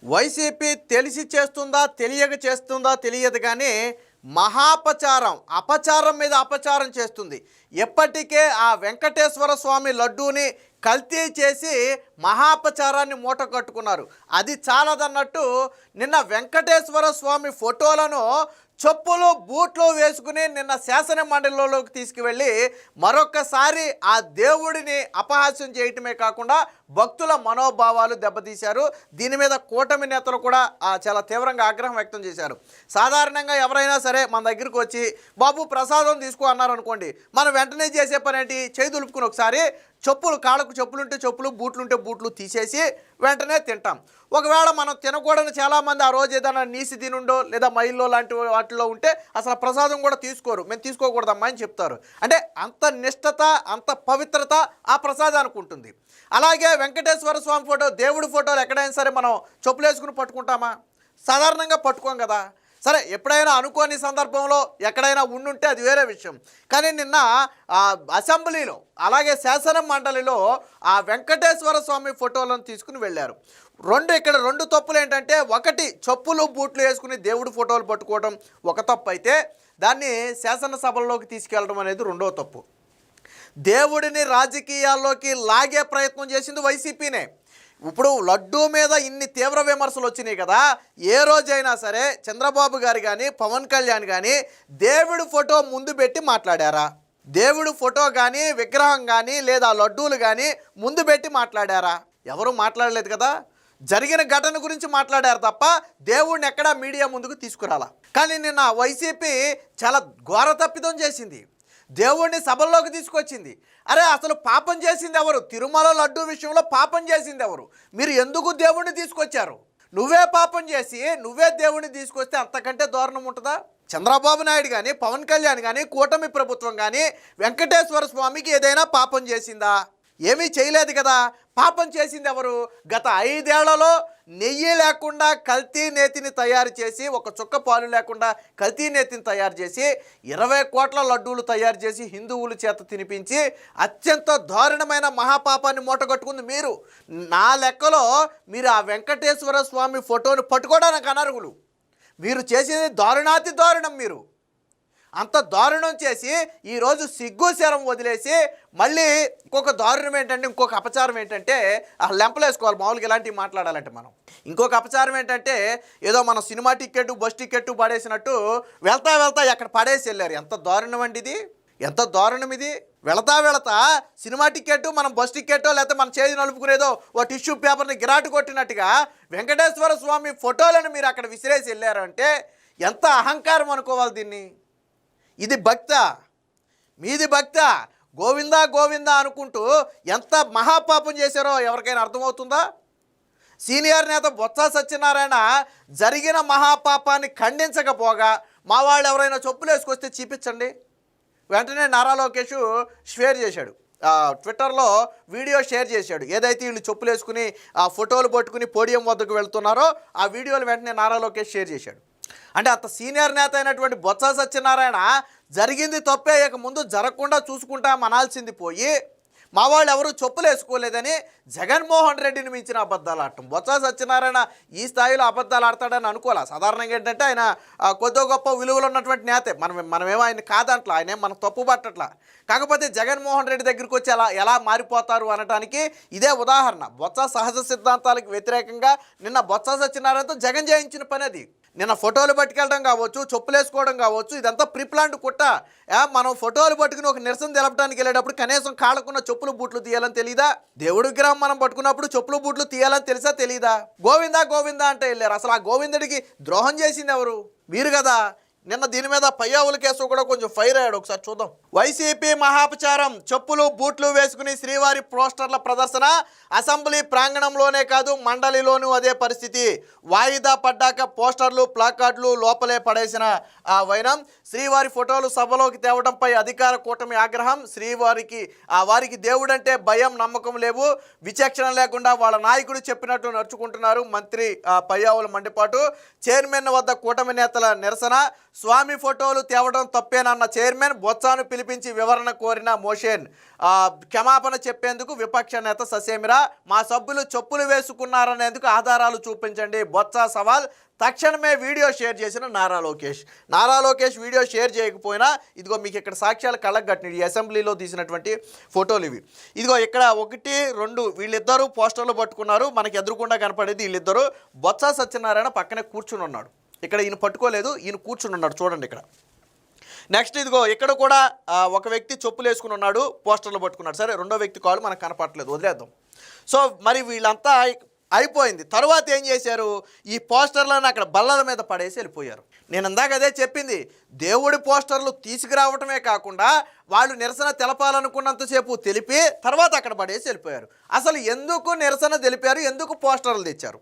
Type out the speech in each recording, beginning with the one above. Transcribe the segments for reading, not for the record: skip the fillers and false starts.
YCP తెలిసి చేస్తుందా తెలియక చేస్తుందా తెలియదు కానీ మహాపచారం అపచారం మీద అపచారం చేస్తుంది. ఎప్పటికే ఆ వెంకటేశ్వర స్వామి లడ్డూని కల్తీ చేసి మహాపచారాన్ని మూట కట్టుకున్నారు. అది చాలదన్నట్టు నిన్న వెంకటేశ్వర స్వామి ఫోటోలను చెప్పులు బూట్లు వేసుకుని నిన్న శాసన మండలిలోకి తీసుకువెళ్ళి మరొకసారి ఆ దేవుడిని అపహాస్యం చేయటమే కాకుండా భక్తుల మనోభావాలు దెబ్బతీశారు. దీని మీద కూటమి నేతలు కూడా చాలా తీవ్రంగా ఆగ్రహం వ్యక్తం చేశారు. సాధారణంగా ఎవరైనా సరే మన దగ్గరికి వచ్చి బాబు ప్రసాదం తీసుకో అన్నారు అనుకోండి, మనం వెంటనే చేసే పని ఏంటి, చేయి దులుపుకుని ఒకసారి చెప్పులు, కాళ్ళకు చెప్పులు ఉంటే చెప్పులు, బూట్లు ఉంటే బూట్లు తీసేసి వెంటనే తింటాం. ఒకవేళ మనం తినకూడని చాలామంది ఆ రోజు ఏదైనా నీసి తినుండో లేదా మైల్లో లాంటి వాటిలో ఉంటే అసలు ప్రసాదం కూడా తీసుకోరు, మేము తీసుకోకూడదమ్మా అని చెప్తారు. అంటే అంత నిష్టత, అంత పవిత్రత ఆ ప్రసాదానికి ఉంటుంది. అలాగే వెంకటేశ్వర స్వామి ఫోటో, దేవుడి ఫోటోలు ఎక్కడైనా సరే మనం చెప్పులు వేసుకుని పట్టుకుంటామా? సాధారణంగా పట్టుకోం కదా. సరే, ఎప్పుడైనా అనుకోని సందర్భంలో ఎక్కడైనా ఉండుంటే అది వేరే విషయం. కానీ నిన్న అసెంబ్లీలో అలాగే శాసన మండలిలో ఆ వెంకటేశ్వర స్వామి ఫోటోలను తీసుకుని వెళ్ళారు. ఇక్కడ రెండు తప్పులు ఏంటంటే, ఒకటి చెప్పులు బూట్లు వేసుకుని దేవుడి ఫోటోలు పట్టుకోవడం ఒక తప్పు అయితే, దాన్ని శాసనసభల్లోకి తీసుకెళ్ళడం అనేది రెండో తప్పు. దేవుడిని రాజకీయాల్లోకి లాగే ప్రయత్నం చేసింది వైసీపీనే. ఇప్పుడు లడ్డూ మీద ఇన్ని తీవ్ర విమర్శలు వచ్చినాయి కదా, ఏ రోజైనా సరే చంద్రబాబు గారు కానీ పవన్ కళ్యాణ్ కానీ దేవుడి ఫోటో ముందు పెట్టి మాట్లాడారా? దేవుడి ఫోటో కానీ విగ్రహం కానీ లేదా లడ్డూలు కానీ ముందు పెట్టి మాట్లాడారా? ఎవరు మాట్లాడలేదు కదా. జరిగిన ఘటన గురించి మాట్లాడారు తప్ప దేవుడిని ఎక్కడా మీడియా ముందుకు తీసుకురాలా. కానీ నిన్న వైసీపీ చాలా ఘోర తప్పిదం చేసింది, దేవుడిని సభల్లోకి తీసుకొచ్చింది. అరే, అసలు పాపం చేసింది ఎవరు? తిరుమల లడ్డూ విషయంలో పాపం చేసింది ఎవరు? మీరు ఎందుకు దేవుడిని తీసుకొచ్చారు? నువ్వే పాపం చేసి నువ్వే దేవుడిని తీసుకొస్తే అంతకంటే దారుణం ఉంటుందా? చంద్రబాబు నాయుడు కానీ పవన్ కళ్యాణ్ కానీ కూటమి ప్రభుత్వం కానీ వెంకటేశ్వర స్వామికి ఏదైనా పాపం చేసిందా? ఏమీ చేయలేదు కదా. పాపం చేసింది ఎవరు? గత 5 ఏళ్లలో నెయ్యి లేకుండా కల్తీ నేతిని తయారు చేసి, ఒక చుక్క పాలు లేకుండా కల్తీ నేతిని తయారు చేసి 20 కోట్ల లడ్డూలు తయారు చేసి హిందువుల చేత తినిపించి అత్యంత దారుణమైన మహాపాపాన్ని మూటగట్టుకుంది మీరు. నా లెక్కలో మీరు ఆ వెంకటేశ్వర స్వామి ఫోటోను పట్టుకోవడానికి అనర్హులు. మీరు చేసేది దారుణాతి దారుణం. మీరు అంత దారుణం చేసి ఈరోజు సిగ్గు శరం వదిలేసి మళ్ళీ ఇంకొక దారుణం ఏంటంటే, ఇంకొక అపచారం ఏంటంటే, లెంపలు వేసుకోవాలి మామూలుగా ఇలాంటివి మాట్లాడాలంటే మనం. ఇంకొక అపచారం ఏంటంటే, ఏదో మన సినిమా టికెట్ బస్ టికెట్ పడేసినట్టు వెళ్తా ఎక్కడ పడేసి వెళ్ళారు. ఎంత దారుణం అండి ఇది, ఎంత దారుణం ఇది. వెళతా సినిమా టికెట్, మనం బస్ టికెట్టో లేకపోతే మన చేతి నలుపుకునేదో ఓ టిష్యూ పేపర్ని గిరాటు కొట్టినట్టుగా వెంకటేశ్వర స్వామి ఫోటోలను మీరు అక్కడ విసిరేసి వెళ్ళారు అంటే ఎంత అహంకారం అనుకోవాలి దీన్ని. ఇది భక్త, మీది భక్త, గోవిందా గోవిందా అనుకుంటూ ఎంత మహాపాపం చేశారో ఎవరికైనా అర్థమవుతుందా? సీనియర్ నేత బొత్స సత్యనారాయణ జరిగిన మహాపాపాన్ని ఖండించకపోగా మా వాళ్ళు ఎవరైనా చెప్పులు వేసుకొస్తే చూపించండి, వెంటనే నారా లోకేష్ షేర్ చేశాడు, ట్విట్టర్లో వీడియో షేర్ చేశాడు. ఏదైతే వీళ్ళు చెప్పులు వేసుకుని ఆ ఫోటోలు పట్టుకుని పోడియం వద్దకు వెళ్తున్నారో ఆ వీడియోలు వెంటనే నారా లోకేష్ షేర్ చేశాడు. అంటే అంత సీనియర్ నేత అయినటువంటి బొత్స సత్యనారాయణ జరిగింది తప్పే, ఇక ముందు జరగకుండా చూసుకుంటాం అనాల్సింది పోయి మా వాళ్ళు ఎవరు చెప్పులు వేసుకోలేదని జగన్మోహన్ రెడ్డిని మించిన అబద్ధాలు ఆడటం. బొత్స సత్యనారాయణ ఈ స్థాయిలో అబద్ధాలు ఆడతాడని అనుకోలే. సాధారణంగా ఏంటంటే ఆయన కొద్ది గొప్ప విలువలు ఉన్నటువంటి నేతే, మనమేమో ఆయన కాదంట్లా, ఆయన మనం తప్పు పట్టట్లా. కాకపోతే జగన్మోహన్ రెడ్డి దగ్గరికి వచ్చి ఎలా మారిపోతారు అనటానికి ఇదే ఉదాహరణ. బొత్స సహజ సిద్ధాంతాలకు వ్యతిరేకంగా నిన్న బొత్స సత్యనారాయణతో జగన్ చేయించిన పని అది. నిన్న ఫోటోలు పట్టుకెళ్ళడం కావచ్చు, చెప్పులు వేసుకోవడం కావచ్చు, ఇదంతా ప్రిప్లాండ్ కుట్ట. మనం ఫోటోలు పట్టుకుని ఒక నిరసన తెలపడానికి వెళ్ళేటప్పుడు కనీసం కాళ్ళకున్న చెప్పులు బూట్లు తీయాలని తెలీదా? దేవుడి విగ్రహం మనం పట్టుకున్నప్పుడు చెప్పులు బూట్లు తీయాలని తెలుసా తెలీదా? గోవిందా గోవిందా అంటే వెళ్ళారు. అసలు ఆ గోవిందుడికి ద్రోహం చేసింది ఎవరు? మీరు కదా. నిన్న దీని మీద పయ్యావుల కేసు కూడా కొంచెం ఫైర్ అయ్యాడు, ఒకసారి చూద్దాం. వైసీపీ మహాపచారం, చెప్పులు బూట్లు వేసుకుని శ్రీవారి పోస్టర్ల ప్రదర్శన. అసెంబ్లీ ప్రాంగణంలోనే కాదు మండలిలోనూ అదే పరిస్థితి. వాయిదా పడ్డాక పోస్టర్లు ప్లాకార్డులు లోపలే పడేసిన వైనం. శ్రీవారి ఫోటోలు సభలోకి తేవడంపై అధికార కూటమి ఆగ్రహం. వారికి దేవుడంటే భయం నమ్మకం లేవు, విచక్షణ లేకుండా వాళ్ళ నాయకుడు చెప్పినట్టు నడుచుకుంటున్నారు. మంత్రి పయ్యావుల మండిపాటు. చైర్మన్ వద్ద కూటమి నేతల నిరసన. స్వామి ఫోటోలు తేవడం తప్పేనన్న చైర్మన్, బొత్సాను పిలిపించి వివరణ కోరిన మోషన్. క్షమాపణ చెప్పేందుకు విపక్ష నేత ససేమిరా. మా సభ్యులు చెప్పులు వేసుకున్నారనేందుకు ఆధారాలు చూపించండి, బొత్స సవాల్. తక్షణమే వీడియో షేర్ చేసిన నారా లోకేష్ వీడియో షేర్ చేయకపోయినా ఇదిగో మీకు ఇక్కడ సాక్ష్యాలు కళ్ళకు కట్టిన ఈ అసెంబ్లీలో తీసినటువంటి ఫోటోలు ఇవి. ఇదిగో ఇక్కడ 1, 2 వీళ్ళిద్దరూ పోస్టర్లు పట్టుకున్నారు. మనకి ఎదురుకుండా కనపడేది వీళ్ళిద్దరూ. బొత్స సత్యనారాయణ పక్కనే కూర్చుని ఉన్నాడు. ఇక్కడ ఈయన పట్టుకోలేదు, ఈయన కూర్చుని ఉన్నాడు చూడండి ఇక్కడ. నెక్స్ట్ ఇదిగో ఇక్కడ కూడా ఒక వ్యక్తి చెప్పులు వేసుకుని ఉన్నాడు, పోస్టర్లు పట్టుకున్నాడు. సరే, రెండో వ్యక్తి కాళ్ళు మనకు కనపడలేదు, వదిలేద్దాం. సో మరి వీళ్ళంతా అయిపోయింది. తర్వాత ఏం చేశారు, ఈ పోస్టర్లను అక్కడ బల్లల మీద పడేసి వెళ్ళిపోయారు. నేను ఇందాక అదే చెప్పింది, దేవుడి పోస్టర్లు తీసుకురావటమే కాకుండా వాళ్ళు నిరసన తెలపాలనుకున్నంతసేపు తెలిపి తర్వాత అక్కడ పడేసి వెళ్ళిపోయారు. అసలు ఎందుకు నిరసన తెలిపారు, ఎందుకు పోస్టర్లు తెచ్చారు,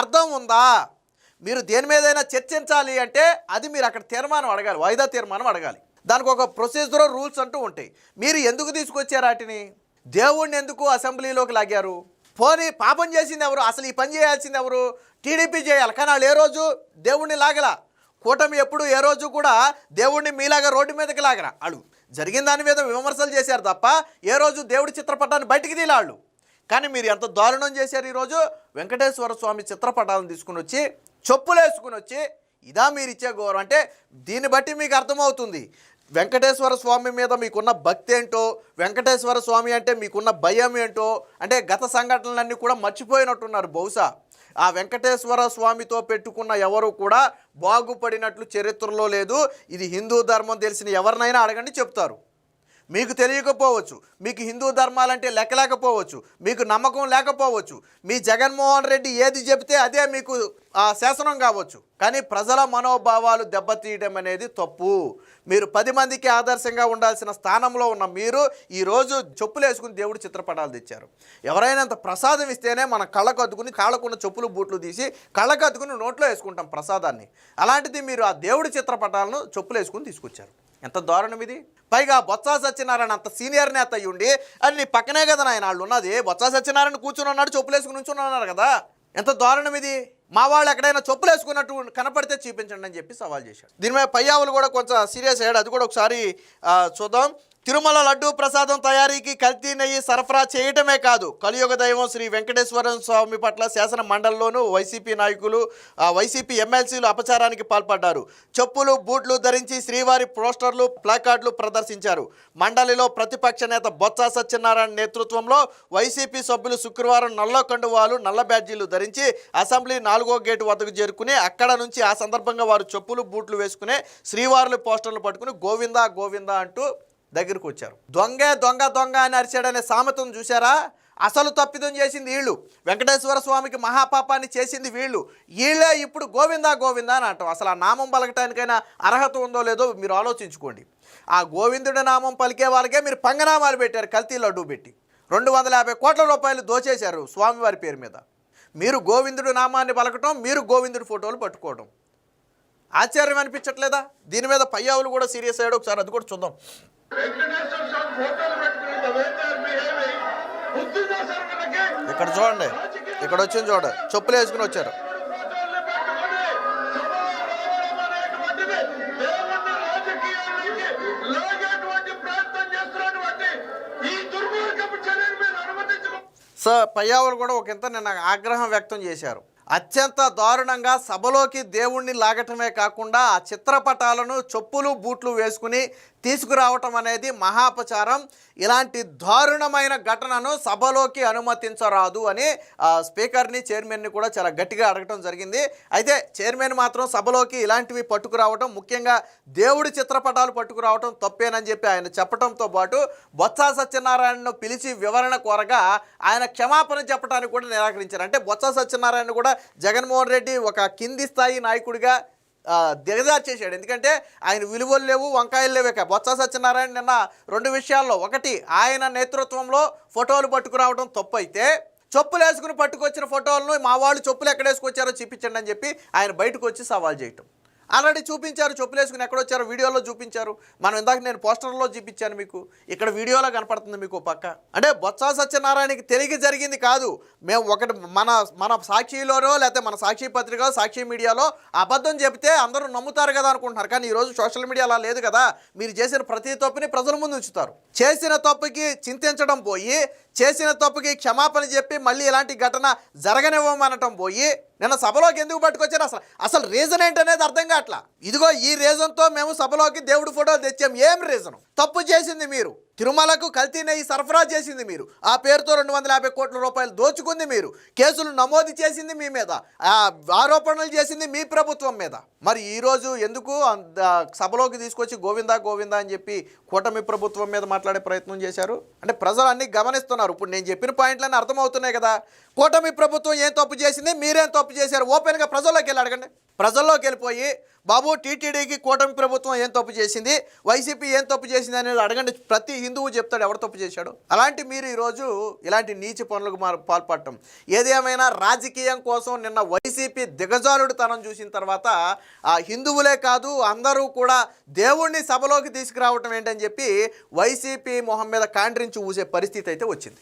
అర్థం ఉందా? మీరు దేని మీదైనా చర్చించాలి అంటే అది మీరు అక్కడ తీర్మానం అడగాలి, వాయిదా తీర్మానం అడగాలి. దానికి ఒక ప్రొసీజర్, రూల్స్ అంటూ ఉంటాయి. మీరు ఎందుకు తీసుకొచ్చారు వాటిని? దేవుణ్ణి ఎందుకు అసెంబ్లీలోకి లాగారు? పోనీ పాపం చేసింది ఎవరు? అసలు ఈ పని చేయాల్సింది ఎవరు? టీడీపీ చేయాలి. కానీ వాళ్ళు ఏ రోజు దేవుణ్ణి లాగలా. కూటమి ఎప్పుడు ఏ రోజు కూడా దేవుణ్ణి మీలాగా రోడ్డు మీదకి లాగరా. వాళ్ళు జరిగిన దాని మీద విమర్శలు చేశారు తప్ప ఏ రోజు దేవుడి చిత్రపటాన్ని బయటికి తీలాళ్ళు. కానీ మీరు ఎంత దారుణం చేశారు. ఈరోజు వెంకటేశ్వర స్వామి చిత్రపటాలను తీసుకుని వచ్చి చెప్పులు వేసుకుని వచ్చి ఇదా మీరు ఇచ్చే గౌరవం అంటే? దీన్ని బట్టి మీకు అర్థమవుతుంది వెంకటేశ్వర స్వామి మీద మీకున్న భక్తి ఏంటో, వెంకటేశ్వర స్వామి అంటే మీకున్న భయం ఏంటో. అంటే గత సంఘటనలన్నీ కూడా మర్చిపోయినట్టున్నారు బహుశా. ఆ వెంకటేశ్వర స్వామితో పెట్టుకున్న ఎవరు కూడా బాగుపడినట్లు చరిత్రలో లేదు. ఇది హిందూ ధర్మం తెలిసిన ఎవరినైనా అడగండి చెప్తారు. మీకు తెలియకపోవచ్చు, మీకు హిందూ ధర్మాలంటే లెక్కలేకపోవచ్చు, మీకు నమ్మకం లేకపోవచ్చు, మీ జగన్మోహన్ రెడ్డి ఏది చెబితే అదే మీకు శాసనం కావచ్చు. కానీ ప్రజల మనోభావాలు దెబ్బతీయడం అనేది తప్పు. మీరు 10 మందికి ఆదర్శంగా ఉండాల్సిన స్థానంలో ఉన్న మీరు ఈరోజు చెప్పులు వేసుకుని దేవుడి చిత్రపటాలు తెచ్చారు. ఎవరైనా అంత ప్రసాదం ఇస్తేనే మన కళ్ళకు అద్దుకుని కాళ్ళకున్న చెప్పులు బూట్లు తీసి కళ్ళకు అద్దుకుని నోట్లో వేసుకుంటాం ప్రసాదాన్ని. అలాంటిది మీరు ఆ దేవుడి చిత్రపటాలను చెప్పులు వేసుకుని తీసుకొచ్చారు. ఎంత దారుణం ఇది. పైగా బొత్స సత్యనారాయణ అంత సీనియర్ నేత అయ్యుండి అది నీ పక్కనే కదా నాయన వాళ్ళు ఉన్నది. బొత్స సత్యనారాయణ కూర్చుని ఉన్నాడు, చెప్పులు వేసుకుని నుంచుని ఉన్నారు కదా. ఎంత దారుణం ఇది. మా వాళ్ళు ఎక్కడైనా చెప్పులు వేసుకున్నట్టు కనపడితే చూపించండి అని చెప్పి సవాల్ చేశాడు. దీని మీద పయ్యావులు కూడా కొంచెం సీరియస్ అయ్యాడు. అది కూడా ఒకసారి చూద్దాం. తిరుమల లడ్డూ ప్రసాదం తయారీకి కల్తీ నెయ్యి సరఫరా చేయటమే కాదు, కలియుగ దైవం శ్రీ వెంకటేశ్వర స్వామి పట్ల శాసన మండలిలోనూ వైసీపీ నాయకులు, వైసీపీ ఎమ్మెల్సీలు అపచారానికి పాల్పడ్డారు. చెప్పులు, బూట్లు ధరించి శ్రీవారి పోస్టర్లు, ప్లాకార్డులు ప్రదర్శించారు. మండలిలో ప్రతిపక్ష నేత బొత్స సత్యనారాయణ నేతృత్వంలో వైసీపీ సభ్యులు శుక్రవారం నల్ల కండువాలు, నల్ల బ్యాడ్జీలు ధరించి అసెంబ్లీ 4వ గేటు వద్దకు చేరుకుని అక్కడ నుంచి ఆ సందర్భంగా వారు చెప్పులు, బూట్లు వేసుకునే శ్రీవారుల పోస్టర్లు పట్టుకుని గోవిందా గోవిందా అంటూ దగ్గరకు వచ్చారు. దొంగే దొంగ దొంగ అని అరిచాడనే సామెతను చూసారా? అసలు తప్పిదం చేసింది వీళ్ళు. వెంకటేశ్వర స్వామికి మహాపాపాన్ని చేసింది వీళ్ళే ఇప్పుడు గోవిందా గోవిందా అని అంటాం. అసలు ఆ నామం పలకటానికైనా అర్హత ఉందో లేదో మీరు ఆలోచించుకోండి. ఆ గోవిందుడి నామం పలికే వాళ్ళకే మీరు పంగనామాలు పెట్టారు, కల్తీ లడ్డూ పెట్టి 250 కోట్ల రూపాయలు దోచేశారు స్వామివారి పేరు మీద. మీరు గోవిందుడి నామాన్ని పలకటం, మీరు గోవిందుడి ఫోటోలు పట్టుకోవడం ఆశ్చర్యం అనిపించట్లేదా? దీని మీద పయ్యావులు కూడా సీరియస్ అయ్యాడు. ఒకసారి అది కూడా చూద్దాం. ఇక్కడ చూడండి, ఇక్కడ వచ్చింది చూడ, చెప్పులు వేసుకుని వచ్చారు. సార్ పయ్యావులు కూడా ఒక ఇంత నిన్న ఆగ్రహం వ్యక్తం చేశారు. అత్యంత దారుణంగా సభలోకి దేవుణ్ణి లాగటమే కాకుండా ఆ చిత్రపటాలను చెప్పులు, బూట్లు వేసుకుని తీసుకురావటం అనేది మహాపచారం. ఇలాంటి దారుణమైన ఘటనను సభలోకి అనుమతించరాదు అని స్పీకర్ని, చైర్మన్ని కూడా చాలా గట్టిగా అడగటం జరిగింది. అయితే చైర్మన్ మాత్రం సభలోకి ఇలాంటివి పట్టుకురావటం, ముఖ్యంగా దేవుడి చిత్రపటాలు పట్టుకురావటం తప్పేనని చెప్పి ఆయన చెప్పడంతో పాటు బొత్స సత్యనారాయణను పిలిచి వివరణ కోరగా ఆయన క్షమాపణ చెప్పడానికి కూడా నిరాకరించారు. అంటే బొత్స సత్యనారాయణ కూడా జగన్మోహన్ రెడ్డి ఒక కింది స్థాయి నాయకుడిగా దిగజార్చేశాడు. ఎందుకంటే ఆయన విలువలు లేవు, వంకాయలు లేవే. బొత్స సత్యనారాయణ నిన్న 2 విషయాల్లో, ఒకటి ఆయన నేతృత్వంలో ఫోటోలు పట్టుకురావడం తప్పు అయితే, చెప్పులు వేసుకుని పట్టుకొచ్చిన ఫోటోలను మా వాళ్ళు చెప్పులు ఎక్కడ వేసుకొచ్చారో చూపించండి అని చెప్పి ఆయన బయటకు వచ్చి సవాల్ చేయటం. ఆల్రెడీ చూపించారు, చెప్పులు వేసుకుని ఎక్కడొచ్చారో వీడియోలో చూపించారు. మనం ఇందాక నేను పోస్టర్లో చూపించాను మీకు, ఇక్కడ వీడియోలో కనపడుతుంది మీకు పక్క. అంటే బొత్స సత్యనారాయణకి తెలియక జరిగింది కాదు. మేము ఒకటి మన సాక్షిలోనో లేకపోతే మన సాక్షి పత్రికలో, సాక్షి మీడియాలో అబద్ధం చెబితే అందరూ నమ్ముతారు కదా అనుకుంటున్నారు. కానీ ఈరోజు సోషల్ మీడియా అలా లేదు కదా. మీరు చేసిన ప్రతి తప్పుని ప్రజల ముందు ఉంచుతారు. చేసిన తప్పుకి చింతించడం పోయి, చేసిన తప్పుకి క్షమాపణ చెప్పి మళ్ళీ ఇలాంటి ఘటన జరగనివ్వమనటం పోయి నిన్న సభలోకి ఎందుకు పట్టుకొచ్చారు? అసలు రీజన్ ఏంటనేది అర్థం కావట్లా. ఇదిగో ఈ రీజన్తో మేము సభలోకి దేవుడి ఫోటోలు తెచ్చాం. ఏం రీజను? తప్పు చేసింది మీరు. తిరుమలకు కల్తీ నెయ్యి సరఫరా చేసింది మీరు. ఆ పేరుతో 250 కోట్ల రూపాయలు దోచుకుంది మీరు. కేసులు నమోదు చేసింది మీ మీద, ఆరోపణలు చేసింది మీ ప్రభుత్వం మీద. మరి ఈరోజు ఎందుకు సభలోకి తీసుకొచ్చి గోవిందా గోవిందా అని చెప్పి కూటమి ప్రభుత్వం మీద మాట్లాడే ప్రయత్నం చేశారు? అంటే ప్రజలు అన్నీ గమనిస్తున్నారు. ఇప్పుడు నేను చెప్పిన పాయింట్లన్నీ అర్థమవుతున్నాయి కదా. కూటమి ప్రభుత్వం ఏం తప్పు చేసింది, మీరేం తప్పు చేశారు? ఓపెన్గా ప్రజల్లోకి వెళ్ళి అడగండి. ప్రజల్లోకి వెళ్ళిపోయి బాబు టీటీడీకి కూటమి ప్రభుత్వం ఏం తప్పు చేసింది, వైసీపీ ఏం తప్పు చేసింది అనేది అడగండి. ప్రతి హిందువు చెప్తాడు ఎవరు తప్పు చేశాడు. అలాంటి మీరు ఈరోజు ఇలాంటి నీచ పనులకు పాల్పడటం. ఏదేమైనా రాజకీయం కోసం నిన్న వైసీపీ దిగజారుడుతనం చూసిన తర్వాత ఆ హిందువులే కాదు అందరూ కూడా దేవుణ్ణి సభలోకి తీసుకురావటం ఏంటని చెప్పి వైసీపీ మొహం మీద కాండ్రించి ఊసే పరిస్థితి అయితే వచ్చింది.